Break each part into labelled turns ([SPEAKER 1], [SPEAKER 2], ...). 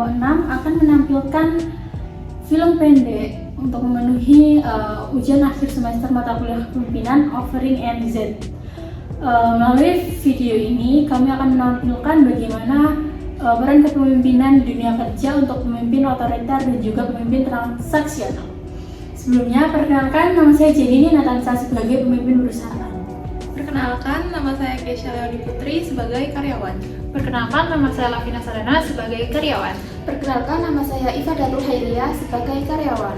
[SPEAKER 1] kelompok 6 akan menampilkan film pendek untuk memenuhi ujian akhir semester mata kuliah kepemimpinan Offering NZ. Melalui video ini kami akan menampilkan bagaimana peran kepemimpinan di dunia kerja untuk pemimpin otoriter dan juga pemimpin transaksional. Sebelumnya, perkenalkan, nama saya Jenny Natansa sebagai pemimpin perusahaan.
[SPEAKER 2] Perkenalkan, nama saya Keisha Leoni Putri sebagai karyawan.
[SPEAKER 3] Perkenalkan, nama saya Lavina Sarana sebagai karyawan.
[SPEAKER 4] Perkenalkan, nama saya Iva Datul Hairia sebagai karyawan.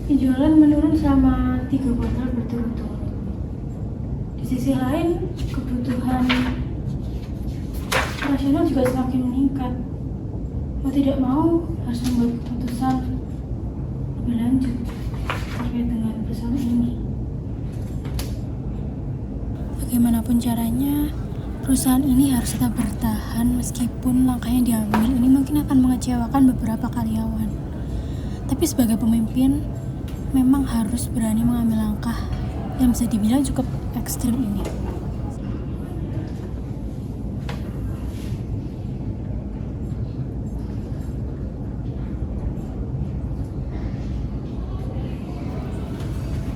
[SPEAKER 1] Penjualan menurun selama 3 kuartal berturut-turut. Di sisi lain, kebutuhan operasional juga semakin meningkat. Mau tidak mau harus membuat keputusan lebih lanjut terkait dengan perusahaan ini. Bagaimanapun caranya, perusahaan ini harus tetap bertahan meskipun langkah yang diambil ini mungkin akan mengecewakan beberapa karyawan. Tapi sebagai pemimpin, memang harus berani mengambil langkah yang bisa dibilang cukup ekstrim ini.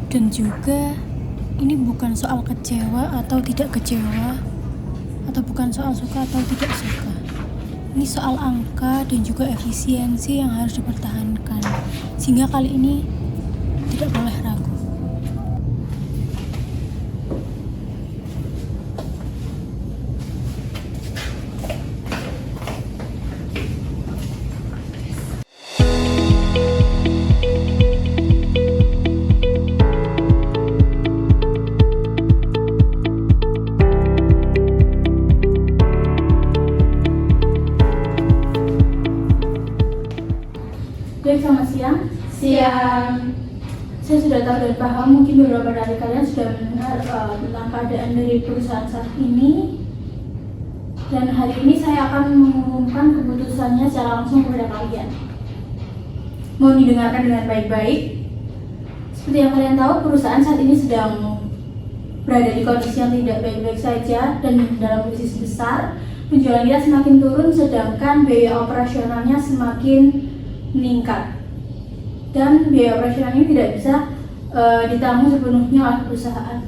[SPEAKER 1] Dan juga ini bukan soal kecewa atau tidak kecewa, atau bukan soal suka atau tidak suka. Ini soal angka dan juga efisiensi yang harus dipertahankan. Sehingga kali ini tidak boleh ragu. Baik, selamat siang. Saya sudah tahu dan paham, mungkin beberapa dari kalian sudah mendengar tentang keadaan dari perusahaan saat ini. Dan hari ini saya akan mengumumkan keputusannya secara langsung kepada kalian. Mohon didengarkan dengan baik-baik. Seperti yang kalian tahu, perusahaan saat ini sedang berada di kondisi yang tidak baik-baik saja dan dalam krisis besar. Penjualan kita semakin turun, sedangkan biaya operasionalnya semakin meningkat. Dan biaya operasional ini tidak bisa ditanggung sepenuhnya oleh perusahaan.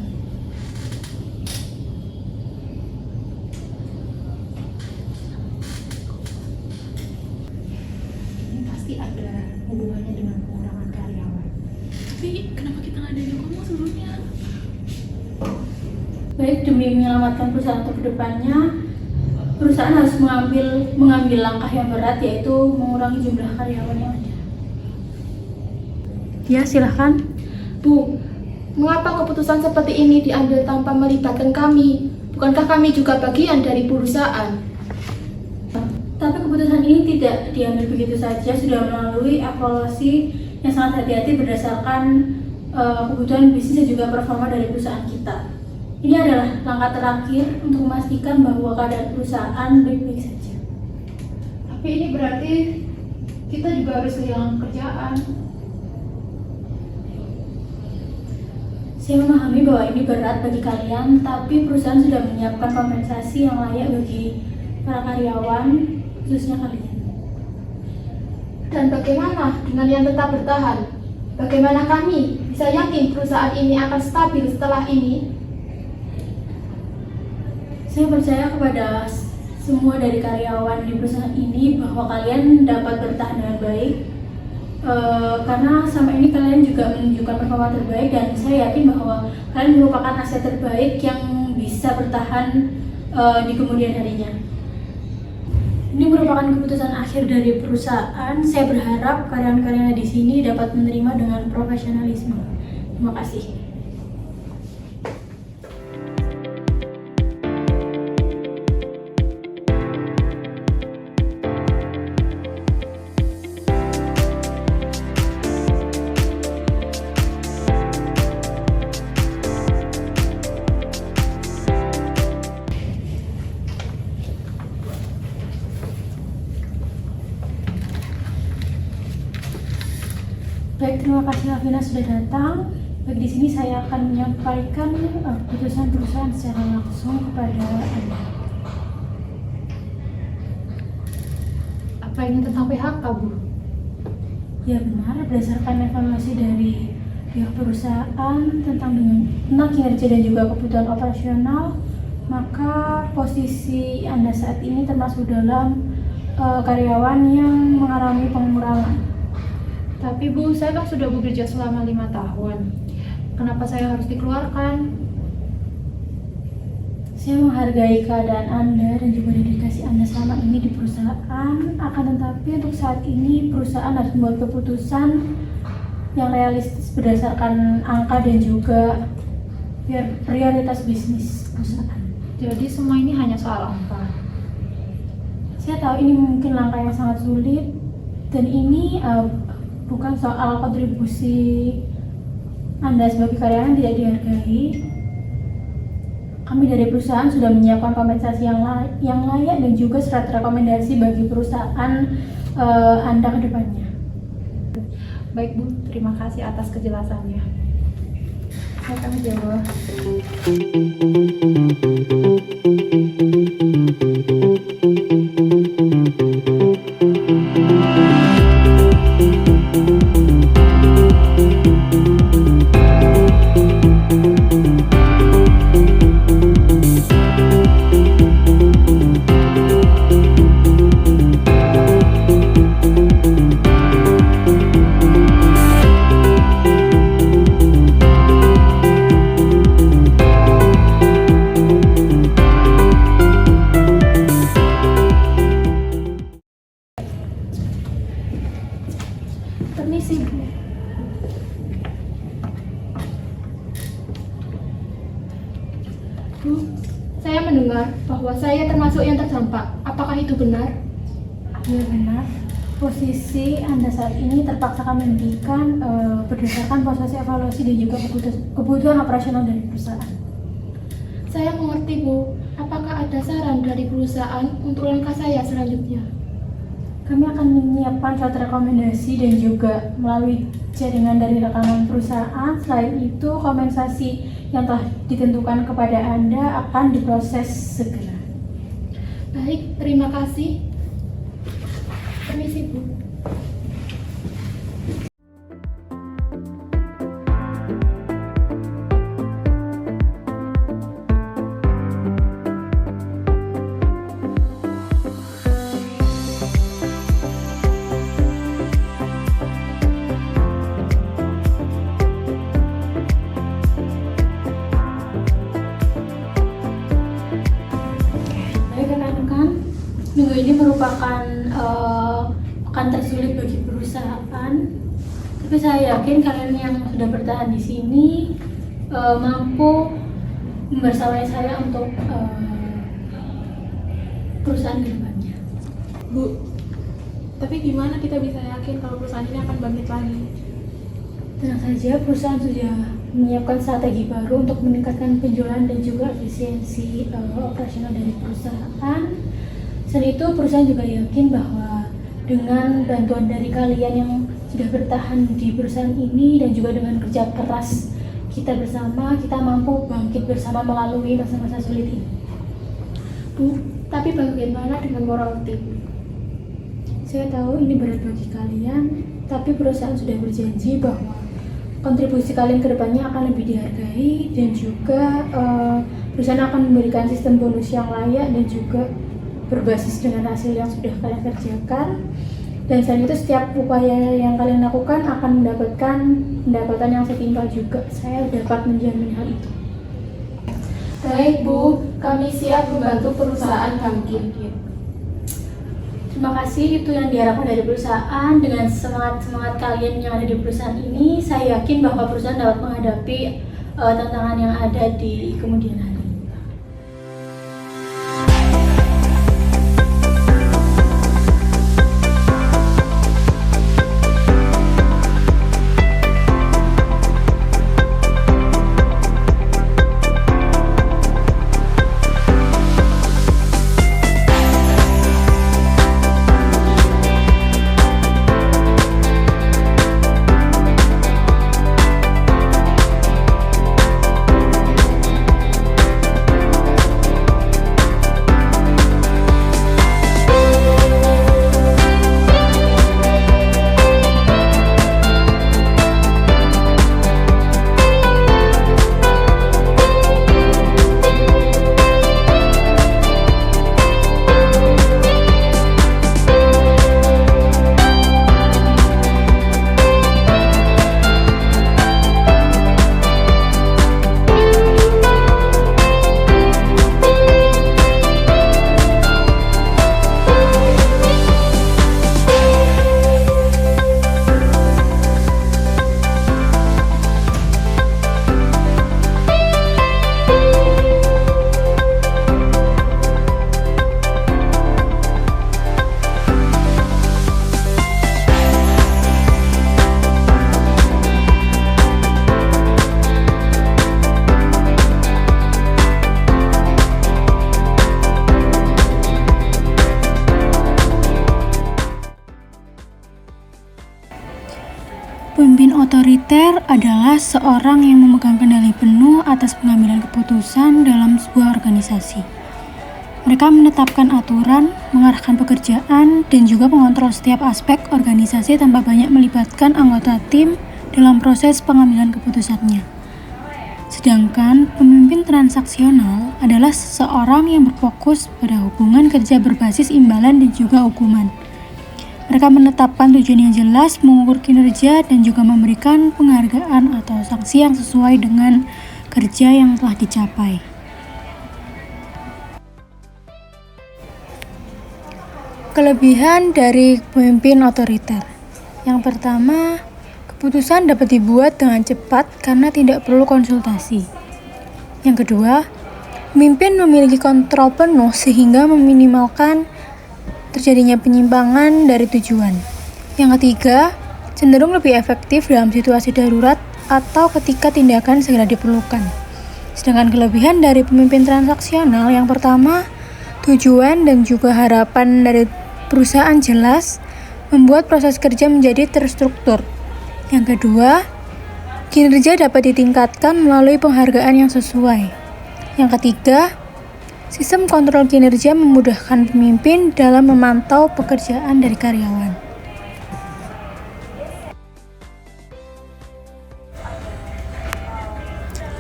[SPEAKER 5] Ini pasti ada hubungannya dengan pengurangan karyawan.
[SPEAKER 2] Tapi kenapa kita nggak ada yang ngomong sebelumnya?
[SPEAKER 1] Baik, demi menyelamatkan perusahaan untuk kedepannya, perusahaan harus mengambil langkah yang berat, yaitu mengurangi jumlah karyawan yang ada. Ya, silahkan.
[SPEAKER 4] Bu, mengapa keputusan seperti ini diambil tanpa melibatkan kami? Bukankah kami juga bagian dari perusahaan?
[SPEAKER 1] Tapi keputusan ini tidak diambil begitu saja, sudah melalui evaluasi yang sangat hati-hati berdasarkan kebutuhan bisnis dan juga performa dari perusahaan kita. Ini adalah langkah terakhir untuk memastikan bahwa keadaan perusahaan baik-baik saja.
[SPEAKER 3] Tapi ini berarti kita juga harus kehilangan pekerjaan.
[SPEAKER 1] Saya memahami bahwa ini berat bagi kalian, tapi perusahaan sudah menyiapkan kompensasi yang layak bagi para karyawan, khususnya kalian.
[SPEAKER 4] Dan bagaimana dengan yang tetap bertahan? Bagaimana kami bisa yakin perusahaan ini akan stabil setelah ini?
[SPEAKER 1] Saya percaya kepada semua dari karyawan di perusahaan ini bahwa kalian dapat bertahan dengan baik karena selama ini kalian juga menunjukkan performa terbaik dan saya yakin bahwa kalian merupakan aset terbaik yang bisa bertahan di kemudian harinya. Ini merupakan keputusan akhir dari perusahaan. Saya berharap karyawan-karyawan di sini dapat menerima dengan profesionalisme. Terima kasih. Baik, terima kasih Alvina sudah datang. Baik, di sini saya akan menyampaikan keputusan perusahaan secara langsung kepada Anda.
[SPEAKER 3] Apa ini tentang PHK, Bu?
[SPEAKER 1] Ya benar, berdasarkan evaluasi dari pihak perusahaan tentang kinerja dan juga kebutuhan operasional, maka posisi Anda saat ini termasuk dalam karyawan yang mengalami pengurangan.
[SPEAKER 3] Tapi Bu, saya kan sudah bekerja selama 5 tahun. Kenapa saya harus dikeluarkan?
[SPEAKER 1] Saya menghargai keadaan Anda dan juga dedikasi Anda selama ini di perusahaan. Akan tetapi untuk saat ini perusahaan harus membuat keputusan yang realistis berdasarkan angka dan juga prioritas bisnis perusahaan.
[SPEAKER 3] Jadi semua ini hanya soal angka.
[SPEAKER 1] Saya tahu ini mungkin langkah yang sangat sulit dan ini bukan soal kontribusi Anda sebagai karyawan tidak dihargai. Kami dari perusahaan sudah menyiapkan kompensasi yang layak dan juga surat rekomendasi bagi perusahaan Anda ke depannya.
[SPEAKER 3] Baik Bu, terima kasih atas kejelasannya.
[SPEAKER 1] Silakan jawab. Permisi, Bu.
[SPEAKER 4] Bu, saya mendengar bahwa saya termasuk yang terdampak. Apakah itu benar?
[SPEAKER 1] Ya benar. Posisi Anda saat ini terpaksa kami hentikan berdasarkan proses evaluasi dan juga kebutuhan operasional dari perusahaan.
[SPEAKER 4] Saya mengerti, Bu. Apakah ada saran dari perusahaan untuk langkah saya selanjutnya?
[SPEAKER 1] Kami akan menyiapkan surat rekomendasi dan juga melalui jaringan dari rekanan perusahaan. Selain itu, kompensasi yang telah ditentukan kepada Anda akan diproses segera.
[SPEAKER 4] Baik, terima kasih. Permisi, Bu.
[SPEAKER 1] Minggu ini merupakan pekan tersulit bagi perusahaan, tapi saya yakin kalian yang sudah bertahan di sini mampu membersamai saya untuk perusahaan ke depannya.
[SPEAKER 2] Bu, tapi gimana kita bisa yakin kalau perusahaan ini akan bangkit lagi?
[SPEAKER 1] Tenang saja, perusahaan sudah menyiapkan strategi baru untuk meningkatkan penjualan dan juga efisiensi operasional dari perusahaan. Selain itu, perusahaan juga yakin bahwa dengan bantuan dari kalian yang sudah bertahan di perusahaan ini dan juga dengan kerja keras kita bersama, kita mampu bangkit bersama melalui masa-masa sulit ini.
[SPEAKER 4] Bu, tapi bagaimana dengan moral tim?
[SPEAKER 1] Saya tahu ini berat bagi kalian, tapi perusahaan sudah berjanji bahwa kontribusi kalian ke depannya akan lebih dihargai dan juga perusahaan akan memberikan sistem bonus yang layak dan juga berbasis dengan hasil yang sudah kalian kerjakan. Dan selain itu setiap upaya yang kalian lakukan akan mendapatkan pendapatan yang setimpal juga. Saya dapat menjamin hal itu.
[SPEAKER 4] Baik Bu, kami siap membantu perusahaan bangkit.
[SPEAKER 1] Terima kasih, itu yang diharapkan dari perusahaan. Dengan semangat kalian yang ada di perusahaan ini, saya yakin bahwa perusahaan dapat menghadapi tantangan yang ada di kemudian hari.
[SPEAKER 3] Pemimpin otoriter adalah seorang yang memegang kendali penuh atas pengambilan keputusan dalam sebuah organisasi. Mereka menetapkan aturan, mengarahkan pekerjaan, dan juga mengontrol setiap aspek organisasi tanpa banyak melibatkan anggota tim dalam proses pengambilan keputusannya. Sedangkan pemimpin transaksional adalah seseorang yang berfokus pada hubungan kerja berbasis imbalan dan juga hukuman. Mereka menetapkan tujuan yang jelas, mengukur kinerja, dan juga memberikan penghargaan atau sanksi yang sesuai dengan kerja yang telah dicapai. Kelebihan dari pemimpin otoriter. Yang pertama, keputusan dapat dibuat dengan cepat karena tidak perlu konsultasi. Yang kedua, pemimpin memiliki kontrol penuh sehingga meminimalkan terjadinya penyimpangan dari tujuan. Yang ketiga, cenderung lebih efektif dalam situasi darurat atau ketika tindakan segera diperlukan. Sedangkan kelebihan dari pemimpin transaksional, yang pertama, tujuan dan juga harapan dari perusahaan jelas, membuat proses kerja menjadi terstruktur. Yang kedua, kinerja dapat ditingkatkan melalui penghargaan yang sesuai. Yang ketiga, sistem kontrol kinerja memudahkan pemimpin dalam memantau pekerjaan dari karyawan.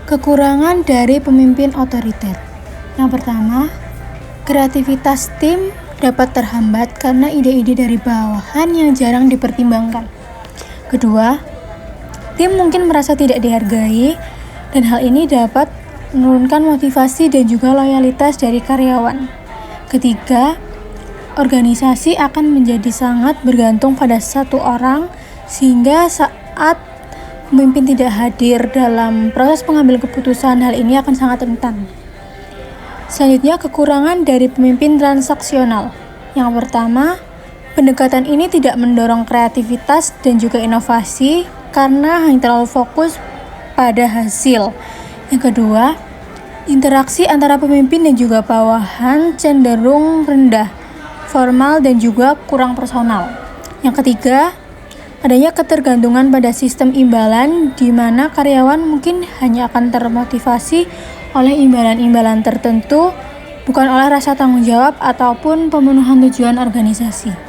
[SPEAKER 3] Kekurangan dari pemimpin otoriter. Yang pertama, kreativitas tim dapat terhambat karena ide-ide dari bawahan yang jarang dipertimbangkan. Kedua, tim mungkin merasa tidak dihargai dan hal ini dapat menurunkan motivasi dan juga loyalitas dari karyawan. Ketiga, organisasi akan menjadi sangat bergantung pada satu orang sehingga saat pemimpin tidak hadir dalam proses pengambilan keputusan, hal ini akan sangat rentan. Selanjutnya, kekurangan dari pemimpin transaksional. Yang pertama, pendekatan ini tidak mendorong kreativitas dan juga inovasi karena hanya terlalu fokus pada hasil. Yang kedua, interaksi antara pemimpin dan juga bawahan cenderung rendah, formal dan juga kurang personal. Yang ketiga, adanya ketergantungan pada sistem imbalan di mana karyawan mungkin hanya akan termotivasi oleh imbalan-imbalan tertentu, bukan oleh rasa tanggung jawab ataupun pemenuhan tujuan organisasi.